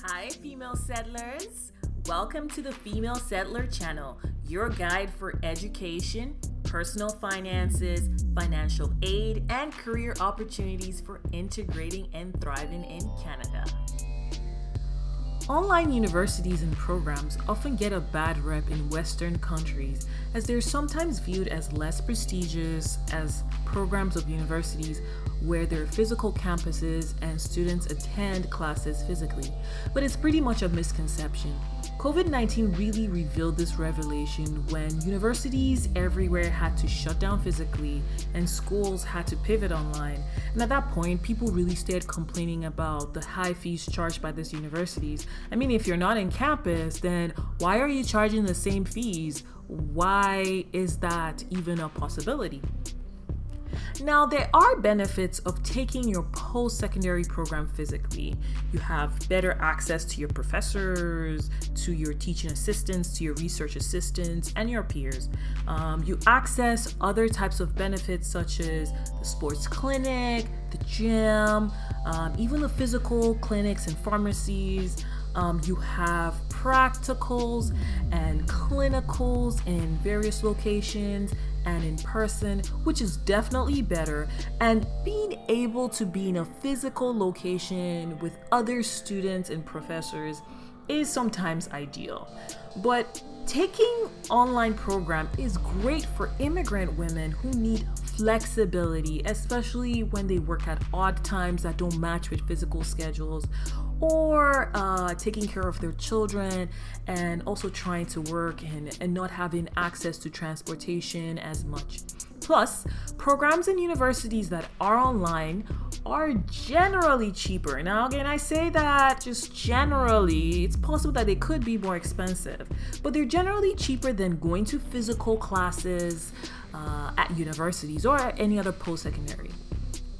Hi, female settlers. Welcome to the Female Settler channel, your guide for education, personal finances, financial aid, and career opportunities for integrating and thriving in Canada. Online universities and programs often get a bad rep in Western countries as they're sometimes viewed as less prestigious as programs of universities where there are physical campuses and students attend classes physically. But it's pretty much a misconception. COVID-19 really revealed this revelation when universities everywhere had to shut down physically and schools had to pivot online. And at that point, people really started complaining about the high fees charged by these universities. I mean, if you're not in campus, then why are you charging the same fees? Why is that even a possibility? Now, there are benefits of taking your post-secondary program physically. You have better access to your professors, to your teaching assistants, to your research assistants, and your peers. You access other types of benefits such as the sports clinic, the gym, even the physical clinics and pharmacies. You have practicals and clinicals in various locations and in person, which is definitely better. And being able to be in a physical location with other students and professors is sometimes ideal. But taking online program is great for immigrant women who need flexibility, especially when they work at odd times that don't match with physical schedules, or taking care of their children and also trying to work and not having access to transportation as much. Plus, programs in universities that are online are generally cheaper. Now, again, I say that just generally. It's possible that they could be more expensive, but they're generally cheaper than going to physical classes at universities or at any other post-secondary.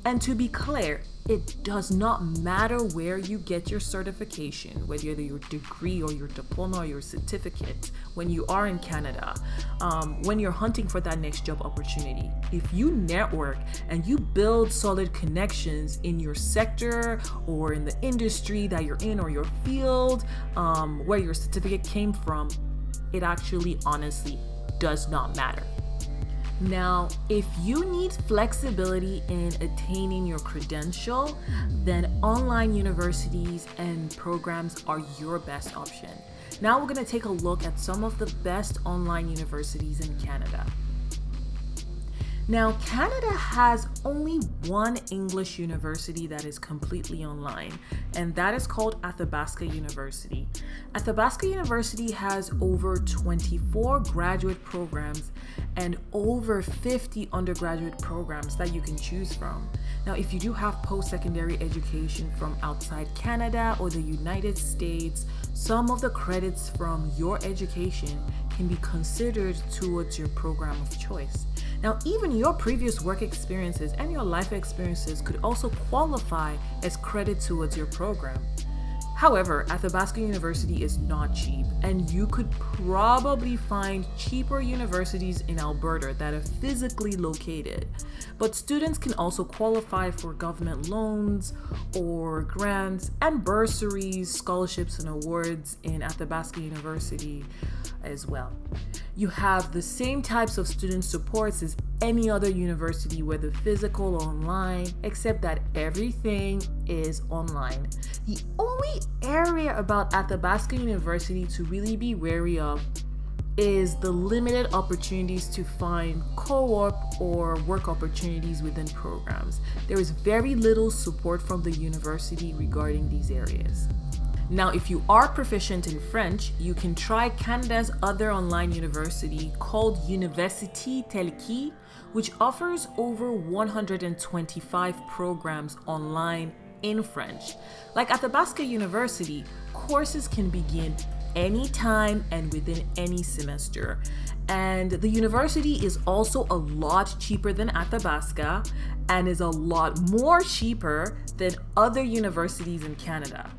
And to be clear, it does not matter where you get your certification, whether your degree or your diploma or your certificate, when you are in Canada, when you're hunting for that next job opportunity. If you network and you build solid connections in your sector or in the industry that you're in or your field, where your certificate came from, it actually honestly does not matter. Now, if you need flexibility in attaining your credential, then online universities and programs are your best option. Now we're going to take a look at some of the best online universities in Canada. Now, Canada has only one English university that is completely online, and that is called Athabasca University. Athabasca University has over 24 graduate programs and over 50 undergraduate programs that you can choose from. Now, if you do have post-secondary education from outside Canada or the United States, some of the credits from your education can be considered towards your program of choice. Now, even your previous work experiences and your life experiences could also qualify as credit towards your program. However, Athabasca University is not cheap, and you could probably find cheaper universities in Alberta that are physically located. But students can also qualify for government loans or grants and bursaries, scholarships, and awards in Athabasca University as well. You have the same types of student supports as any other university, whether physical or online, except that everything is online. The only area about Athabasca University to really be wary of is the limited opportunities to find co-op or work opportunities within programs. There is very little support from the university regarding these areas. Now, if you are proficient in French, you can try Canada's other online university called Université Teleki, which offers over 125 programs online in French. Like Athabasca University, courses can begin anytime and within any semester. And the university is also a lot cheaper than Athabasca and is a lot more cheaper than other universities in Canada.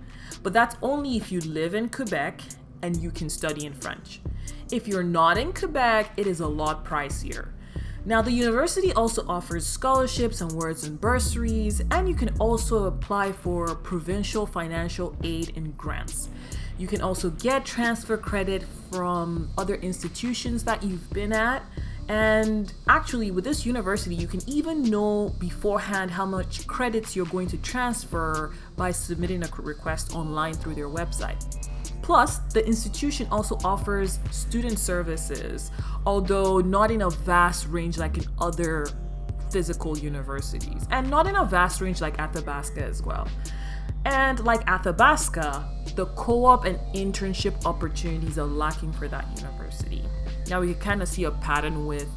But that's only if you live in Quebec and you can study in French. If you're not in Quebec, it is a lot pricier. Now, the university also offers scholarships and awards and bursaries, and you can also apply for provincial financial aid and grants. You can also get transfer credit from other institutions that you've been at. And actually, with this university, you can even know beforehand how much credits you're going to transfer by submitting a request online through their website. Plus, the institution also offers student services, although not in a vast range like in other physical universities, and not in a vast range like Athabasca as well. And like Athabasca, the co-op and internship opportunities are lacking for that university. Now we can kind of see a pattern with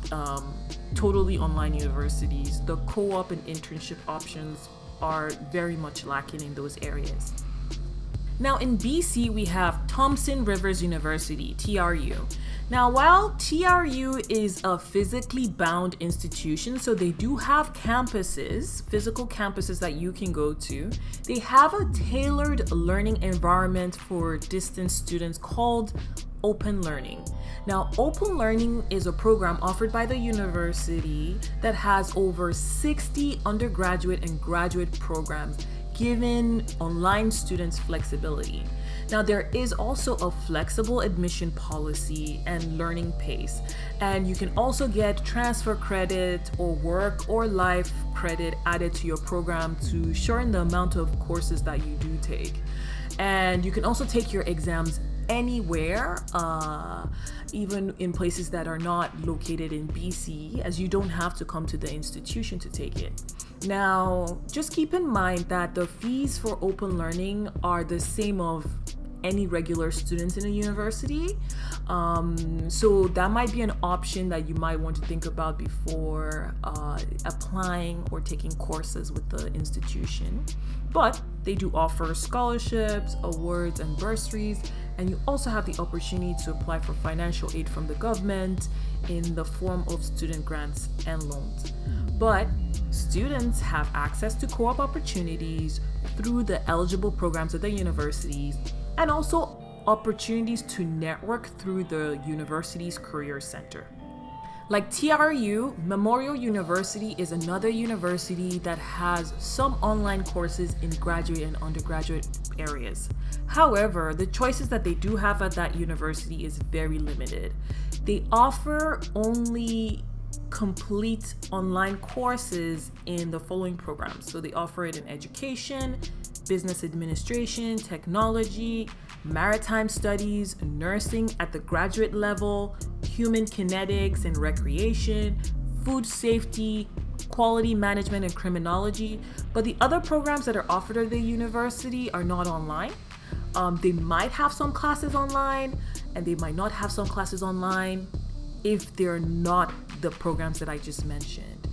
totally online universities. The co-op and internship options are very much lacking in those areas. Now in BC, we have Thompson Rivers University, TRU. Now, while TRU is a physically bound institution, so they do have campuses, physical campuses that you can go to, they have a tailored learning environment for distance students called Open Learning. Now, Open Learning is a program offered by the university that has over 60 undergraduate and graduate programs, giving online students flexibility. Now, there is also a flexible admission policy and learning pace, and you can also get transfer credit or work or life credit added to your program to shorten the amount of courses that you do take. And you can also take your exams anywhere, even in places that are not located in BC, as you don't have to come to the institution to take it. Now, just keep in mind that the fees for Open Learning are the same of any regular student in a university. So that might be an option that you might want to think about before applying or taking courses with the institution. But they do offer scholarships, awards, and bursaries, and you also have the opportunity to apply for financial aid from the government in the form of student grants and loans. But students have access to co-op opportunities through the eligible programs at the universities, and also opportunities to network through the university's career center. Like Tru Memorial University is another university that has some online courses in graduate and undergraduate areas. However, the choices that they do have at that university is very limited. They offer only complete online courses in the following programs. So they offer it in education, business administration, technology, maritime studies, nursing at the graduate level, human kinetics and recreation, food safety, quality management and criminology. But the other programs that are offered at the university are not online. They might have some classes online, and they might not have some classes online if they're not the programs that I just mentioned.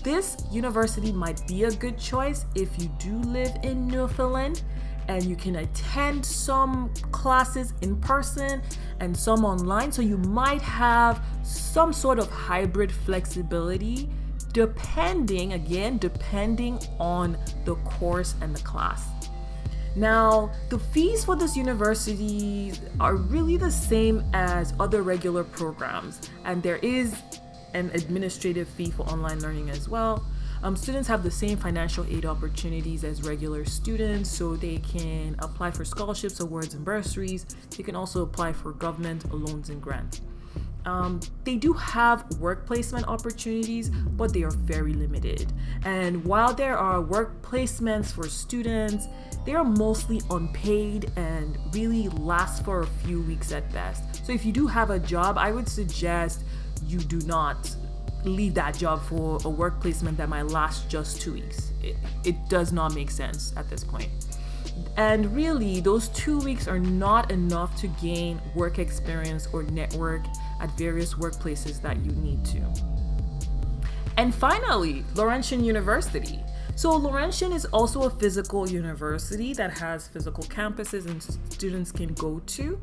This university might be a good choice if you do live in Newfoundland and you can attend some classes in person and some online. So you might have some sort of hybrid flexibility depending on the course and the class. Now, the fees for this university are really the same as other regular programs, and there is an administrative fee for online learning as well. Students have the same financial aid opportunities as regular students, so they can apply for scholarships, awards, and bursaries. They can also apply for government loans and grants. They do have work placement opportunities, but they are very limited. And while there are work placements for students, they are mostly unpaid and really last for a few weeks at best. So if you do have a job, I would suggest you do not leave that job for a work placement that might last just 2 weeks. It does not make sense at this point. And really, those 2 weeks are not enough to gain work experience or network at various workplaces that you need to. And finally, Laurentian University. So Laurentian is also a physical university that has physical campuses and students can go to.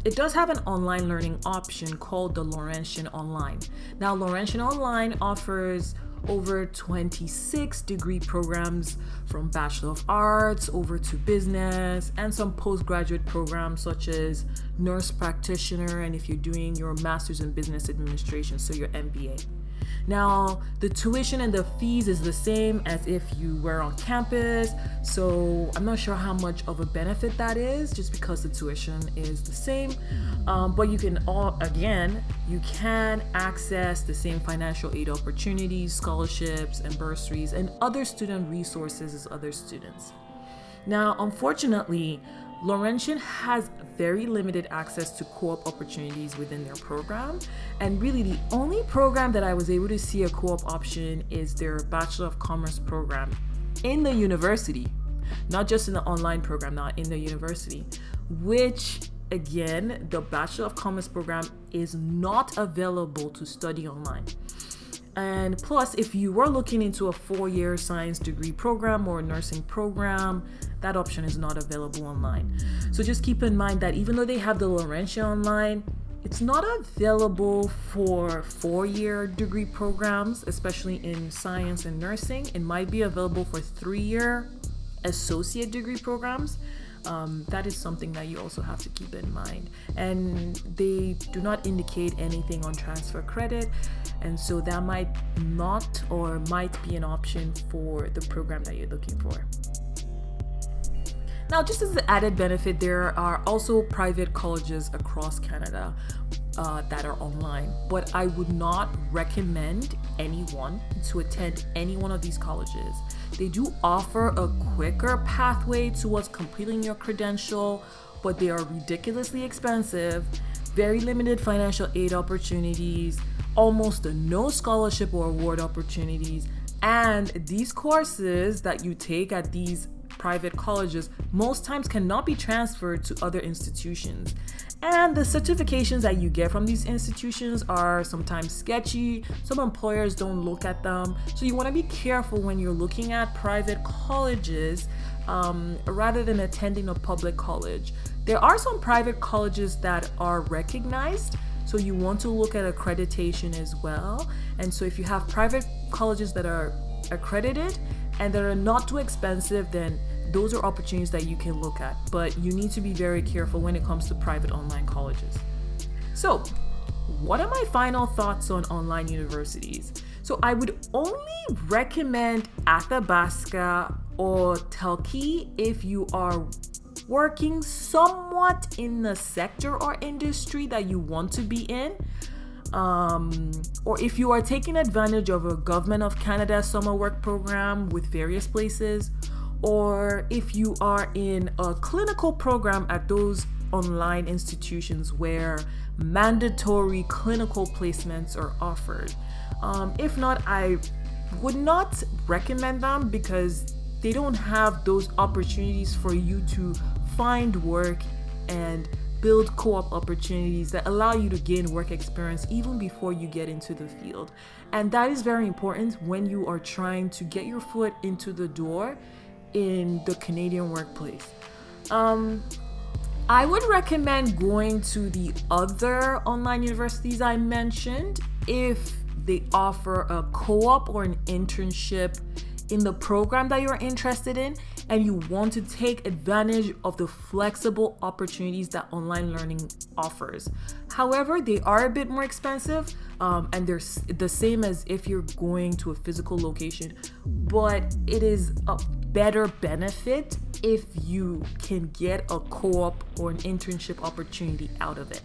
It does have an online learning option called the Laurentian Online. Now, Laurentian Online offers over 26 degree programs from Bachelor of Arts over to business, and some postgraduate programs such as nurse practitioner, and if you're doing your master's in business administration, so your MBA. Now, the tuition and the fees is the same as if you were on campus, so I'm not sure how much of a benefit that is, just because the tuition is the same. But you can you can access the same financial aid opportunities, scholarships, and bursaries, and other student resources as other students. Now, unfortunately, Laurentian has very limited access to co-op opportunities within their program, and really the only program that I was able to see a co-op option is their Bachelor of Commerce program in the university, not just in the online program, not in the university, which again, the Bachelor of Commerce program is not available to study online. And plus, if you were looking into a 4-year science degree program or a nursing program, that option is not available online. So just keep in mind that even though they have the Laurentian online, it's not available for 4-year degree programs, especially in science and nursing. It might be available for 3-year associate degree programs. That is something that you also have to keep in mind. And they do not indicate anything on transfer credit, and so that might be an option for the program that you're looking for. Now, just as an added benefit, there are also private colleges across Canada that are online, but I would not recommend anyone to attend any one of these colleges. They do offer a quicker pathway towards completing your credential, but they are ridiculously expensive, very limited financial aid opportunities, almost no scholarship or award opportunities, and these courses that you take at these private colleges most times cannot be transferred to other institutions. And the certifications that you get from these institutions are sometimes sketchy. Some employers don't look at them. So you want to be careful when you're looking at private colleges rather than attending a public college. There are some private colleges that are recognized, so you want to look at accreditation as well. And so if you have private colleges that are accredited and that are not too expensive, then those are opportunities that you can look at, but you need to be very careful when it comes to private online colleges. So, what are my final thoughts on online universities? So, I would only recommend Athabasca or Telkey if you are working somewhat in the sector or industry that you want to be in. Or if you are taking advantage of a Government of Canada summer work program with various places, or if you are in a clinical program at those online institutions where mandatory clinical placements are offered. If not, I would not recommend them because they don't have those opportunities for you to find work and build co-op opportunities that allow you to gain work experience even before you get into the field. And that is very important when you are trying to get your foot into the door in the Canadian workplace. I would recommend going to the other online universities I mentioned if they offer a co-op or an internship in the program that you're interested in and you want to take advantage of the flexible opportunities that online learning offers. However, they are a bit more expensive and they're the same as if you're going to a physical location, but it is a better benefit if you can get a co-op or an internship opportunity out of it.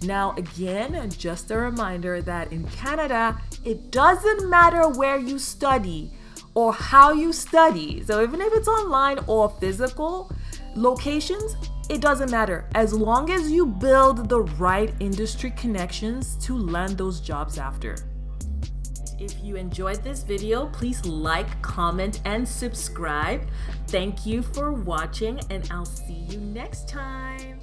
Now, again, just a reminder that in Canada, it doesn't matter where you study or how you study. So even if it's online or physical locations, it doesn't matter as long as you build the right industry connections to land those jobs after. If you enjoyed this video, please like, comment, and subscribe. Thank you for watching, and I'll see you next time.